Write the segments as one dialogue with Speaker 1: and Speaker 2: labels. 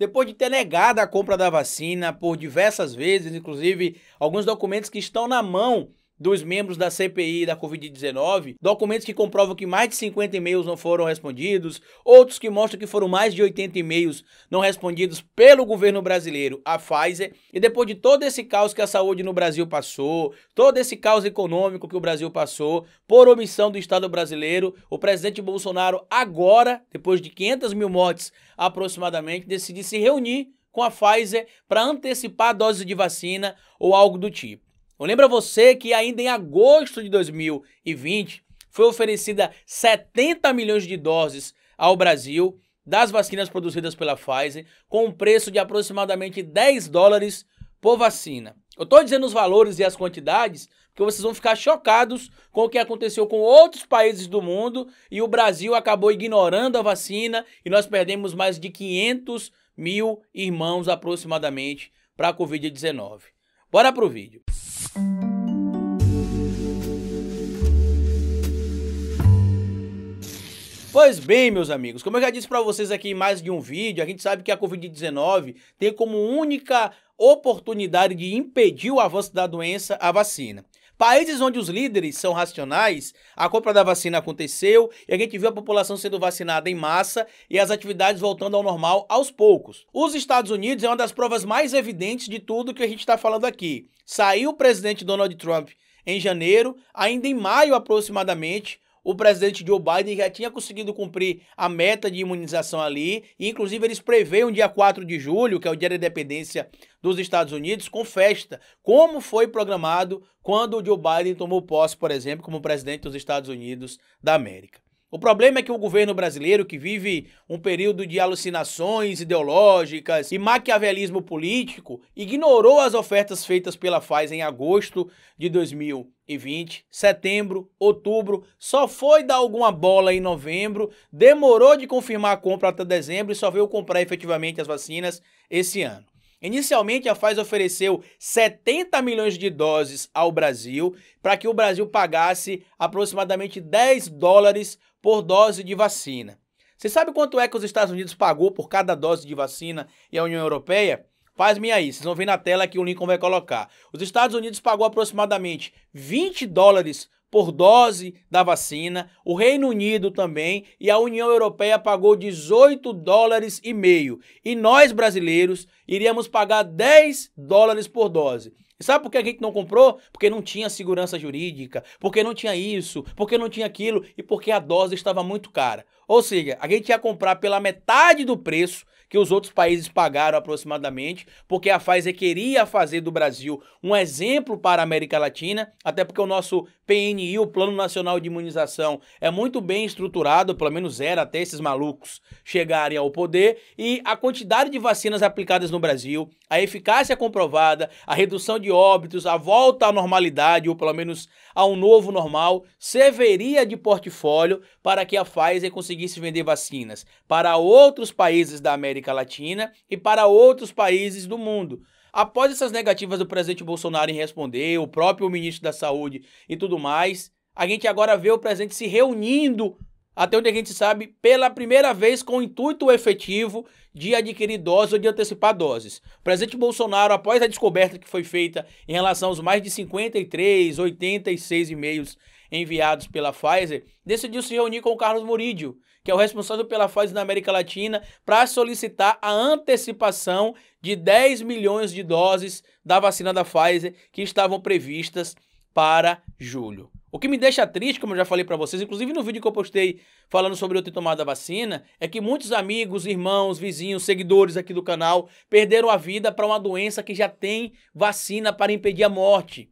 Speaker 1: depois de ter negado a compra da vacina por diversas vezes, inclusive alguns documentos que estão na mão dos membros da CPI da Covid-19, documentos que comprovam que mais de 50 e-mails não foram respondidos, outros que mostram que foram mais de 80 e-mails não respondidos pelo governo brasileiro à Pfizer, e depois de todo esse caos que a saúde no Brasil passou, todo esse caos econômico que o Brasil passou, por omissão do Estado brasileiro, o presidente Bolsonaro agora, depois de 500 mil mortes aproximadamente, decide se reunir com a Pfizer para antecipar doses de vacina ou algo do tipo. Eu lembro a você que ainda em agosto de 2020 foi oferecida 70 milhões de doses ao Brasil das vacinas produzidas pela Pfizer com um preço de aproximadamente 10 dólares por vacina. Eu estou dizendo os valores e as quantidades porque vocês vão ficar chocados com o que aconteceu com outros países do mundo e o Brasil acabou ignorando a vacina e nós perdemos mais de 500 mil irmãos aproximadamente para a Covid-19. Bora pro vídeo. Pois bem, meus amigos, como eu já disse para vocês aqui em mais de um vídeo, a gente sabe que a Covid-19 tem como única oportunidade de impedir o avanço da doença a vacina. Países onde os líderes são racionais, a compra da vacina aconteceu e a gente viu a população sendo vacinada em massa e as atividades voltando ao normal aos poucos. Os Estados Unidos é uma das provas mais evidentes de tudo que a gente está falando aqui. Saiu o presidente Donald Trump em janeiro, ainda em maio aproximadamente, o presidente Joe Biden já tinha conseguido cumprir a meta de imunização ali, e inclusive eles preveem o dia 4 de julho, que é o dia da independência dos Estados Unidos, com festa, como foi programado quando o Joe Biden tomou posse, por exemplo, como presidente dos Estados Unidos da América. O problema é que o governo brasileiro, que vive um período de alucinações ideológicas e maquiavelismo político, ignorou as ofertas feitas pela Pfizer em agosto de 2020, setembro, outubro, só foi dar alguma bola em novembro, demorou de confirmar a compra até dezembro e só veio comprar efetivamente as vacinas esse ano. Inicialmente, a Pfizer ofereceu 70 milhões de doses ao Brasil para que o Brasil pagasse aproximadamente 10 dólares por dose de vacina. Você sabe quanto é que os Estados Unidos pagou por cada dose de vacina e a União Europeia? Pasmem aí, vocês vão ver na tela que o Lincoln vai colocar. Os Estados Unidos pagou aproximadamente 20 dólares por dose da vacina, o Reino Unido também, e a União Europeia pagou 18 dólares e meio. E nós, brasileiros, iríamos pagar 10 dólares por dose. E sabe por que a gente não comprou? Porque não tinha segurança jurídica, porque não tinha isso, porque não tinha aquilo e porque a dose estava muito cara. Ou seja, a gente ia comprar pela metade do preço que os outros países pagaram aproximadamente, porque a Pfizer queria fazer do Brasil um exemplo para a América Latina, até porque o nosso PNI, o Plano Nacional de Imunização, é muito bem estruturado, pelo menos era até esses malucos chegarem ao poder, e a quantidade de vacinas aplicadas no Brasil, a eficácia comprovada, a redução de óbitos, a volta à normalidade, ou pelo menos a um novo normal, serviria de portfólio para que a Pfizer conseguisse vender vacinas para outros países da América Latina e para outros países do mundo. Após essas negativas do presidente Bolsonaro em responder, o próprio ministro da Saúde e tudo mais, a gente agora vê o presidente se reunindo, até onde a gente sabe, pela primeira vez com o intuito efetivo de adquirir doses ou de antecipar doses. O presidente Bolsonaro, após a descoberta que foi feita em relação aos mais de 53, 86 e-mails enviados pela Pfizer, decidiu se reunir com o Carlos Morídio, que é o responsável pela Pfizer na América Latina, para solicitar a antecipação de 10 milhões de doses da vacina da Pfizer que estavam previstas para julho. O que me deixa triste, como eu já falei para vocês, inclusive no vídeo que eu postei falando sobre eu ter tomado a vacina, é que muitos amigos, irmãos, vizinhos, seguidores aqui do canal perderam a vida para uma doença que já tem vacina para impedir a morte.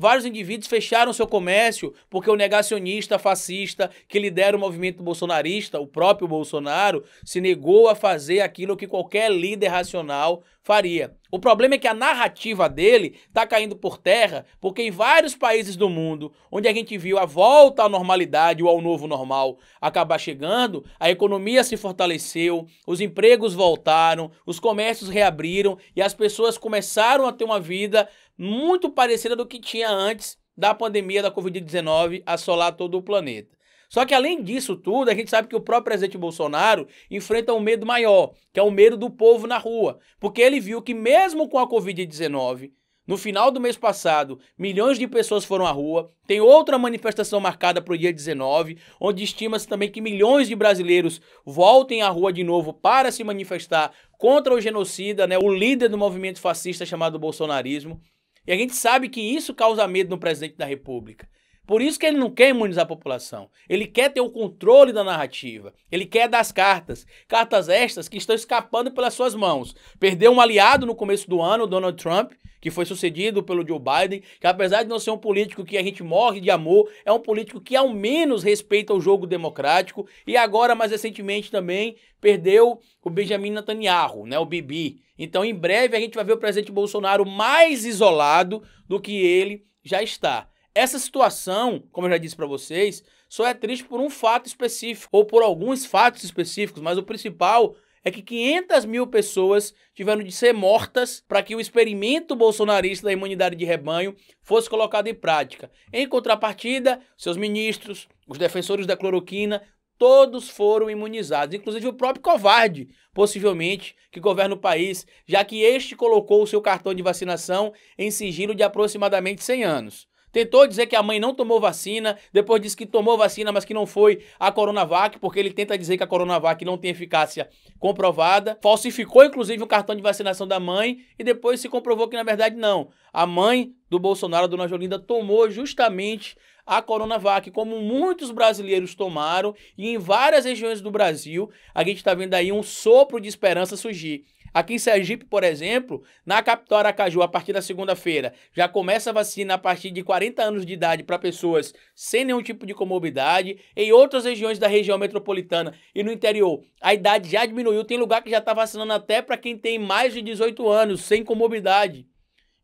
Speaker 1: Vários indivíduos fecharam seu comércio porque o negacionista fascista que lidera o movimento bolsonarista, o próprio Bolsonaro, se negou a fazer aquilo que qualquer líder racional faria. O problema é que a narrativa dele está caindo por terra porque em vários países do mundo, onde a gente viu a volta à normalidade ou ao novo normal acabar chegando, a economia se fortaleceu, os empregos voltaram, os comércios reabriram e as pessoas começaram a ter uma vida muito parecida do que tinha antes da pandemia da Covid-19 assolar todo o planeta. Só que além disso tudo, a gente sabe que o próprio presidente Bolsonaro enfrenta um medo maior, que é o medo do povo na rua. Porque ele viu que mesmo com a Covid-19, no final do mês passado, milhões de pessoas foram à rua. Tem outra manifestação marcada para o dia 19, onde estima-se também que milhões de brasileiros voltem à rua de novo para se manifestar contra o genocida, né, o líder do movimento fascista chamado bolsonarismo. E a gente sabe que isso causa medo no presidente da República. Por isso que ele não quer imunizar a população. Ele quer ter o controle da narrativa. Ele quer das cartas. Cartas estas que estão escapando pelas suas mãos. Perdeu um aliado no começo do ano, o Donald Trump, que foi sucedido pelo Joe Biden, que apesar de não ser um político que a gente morre de amor, é um político que ao menos respeita o jogo democrático. E agora, mais recentemente também, perdeu o Benjamin Netanyahu, né, o Bibi. Então, em breve, a gente vai ver o presidente Bolsonaro mais isolado do que ele já está. Essa situação, como eu já disse para vocês, só é triste por um fato específico, ou por alguns fatos específicos, mas o principal é que 500 mil pessoas tiveram de ser mortas para que o experimento bolsonarista da imunidade de rebanho fosse colocado em prática. Em contrapartida, seus ministros, os defensores da cloroquina, todos foram imunizados, inclusive o próprio covarde, possivelmente, que governa o país, já que este colocou o seu cartão de vacinação em sigilo de aproximadamente 100 anos. Tentou dizer que a mãe não tomou vacina, depois disse que tomou vacina, mas que não foi a Coronavac, porque ele tenta dizer que a Coronavac não tem eficácia comprovada. Falsificou, inclusive, o cartão de vacinação da mãe e depois se comprovou que, na verdade, não. A mãe do Bolsonaro, a dona Jolinda, tomou justamente a Coronavac, como muitos brasileiros tomaram, e em várias regiões do Brasil, a gente está vendo aí um sopro de esperança surgir. Aqui em Sergipe, por exemplo, na capital Aracaju, a partir da segunda-feira, já começa a vacina a partir de 40 anos de idade para pessoas sem nenhum tipo de comorbidade. Em outras regiões da região metropolitana e no interior, a idade já diminuiu. Tem lugar que já está vacinando até para quem tem mais de 18 anos, sem comorbidade.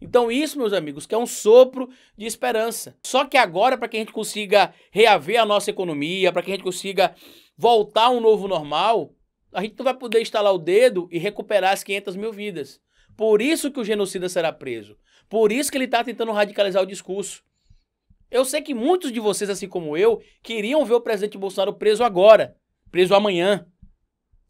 Speaker 1: Então isso, meus amigos, que é um sopro de esperança. Só que agora, para que a gente consiga reaver a nossa economia, para que a gente consiga voltar a um novo normal, a gente não vai poder estalar o dedo e recuperar as 500 mil vidas. Por isso que o genocida será preso. Por isso que ele está tentando radicalizar o discurso. Eu sei que muitos de vocês, assim como eu, queriam ver o presidente Bolsonaro preso agora, preso amanhã.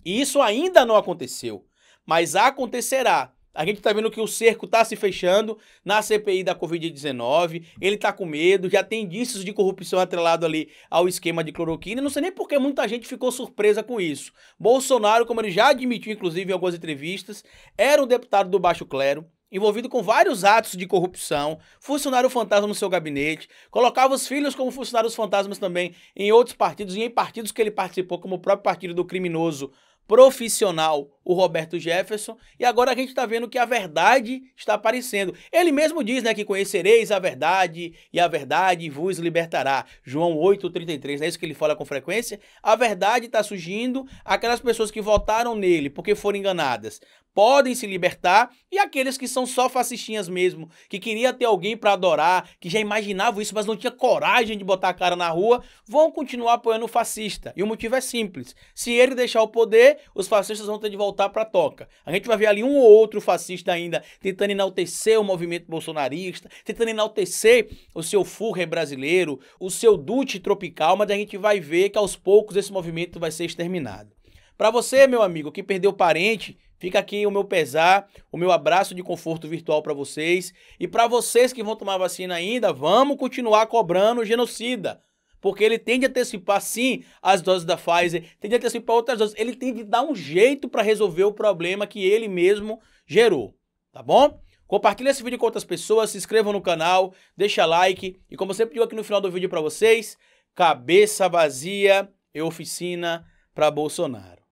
Speaker 1: E isso ainda não aconteceu, mas acontecerá. A gente está vendo que o cerco está se fechando na CPI da Covid-19, ele está com medo, já tem indícios de corrupção atrelado ali ao esquema de cloroquina, não sei nem por que muita gente ficou surpresa com isso. Bolsonaro, como ele já admitiu, inclusive, em algumas entrevistas, era um deputado do baixo clero, envolvido com vários atos de corrupção, funcionário fantasma no seu gabinete, colocava os filhos como funcionários fantasmas também em outros partidos e em partidos que ele participou, como o próprio partido do criminoso profissional, o Roberto Jefferson, e agora a gente está vendo que a verdade está aparecendo. Ele mesmo diz, né, que conhecereis a verdade e a verdade vos libertará. João 8,33, não é isso que ele fala com frequência? A verdade está surgindo, aquelas pessoas que votaram nele porque foram enganadas podem se libertar, e aqueles que são só fascistinhas mesmo, que queria ter alguém para adorar, que já imaginavam isso, mas não tinha coragem de botar a cara na rua, vão continuar apoiando o fascista. E o motivo é simples. Se ele deixar o poder, os fascistas vão ter de voltar para a toca. A gente vai ver ali um ou outro fascista ainda tentando enaltecer o movimento bolsonarista, tentando enaltecer o seu Führer brasileiro, o seu Duce tropical, mas a gente vai ver que aos poucos esse movimento vai ser exterminado. Para você, meu amigo, que perdeu parente, fica aqui o meu pesar, o meu abraço de conforto virtual para vocês. E para vocês que vão tomar vacina ainda, vamos continuar cobrando o genocida. Porque ele tem de antecipar, sim, as doses da Pfizer, tem de antecipar outras doses. Ele tem de dar um jeito para resolver o problema que ele mesmo gerou, tá bom? Compartilha esse vídeo com outras pessoas, se inscrevam no canal, deixa like. E como eu sempre digo aqui no final do vídeo para vocês, cabeça vazia é oficina para Bolsonaro.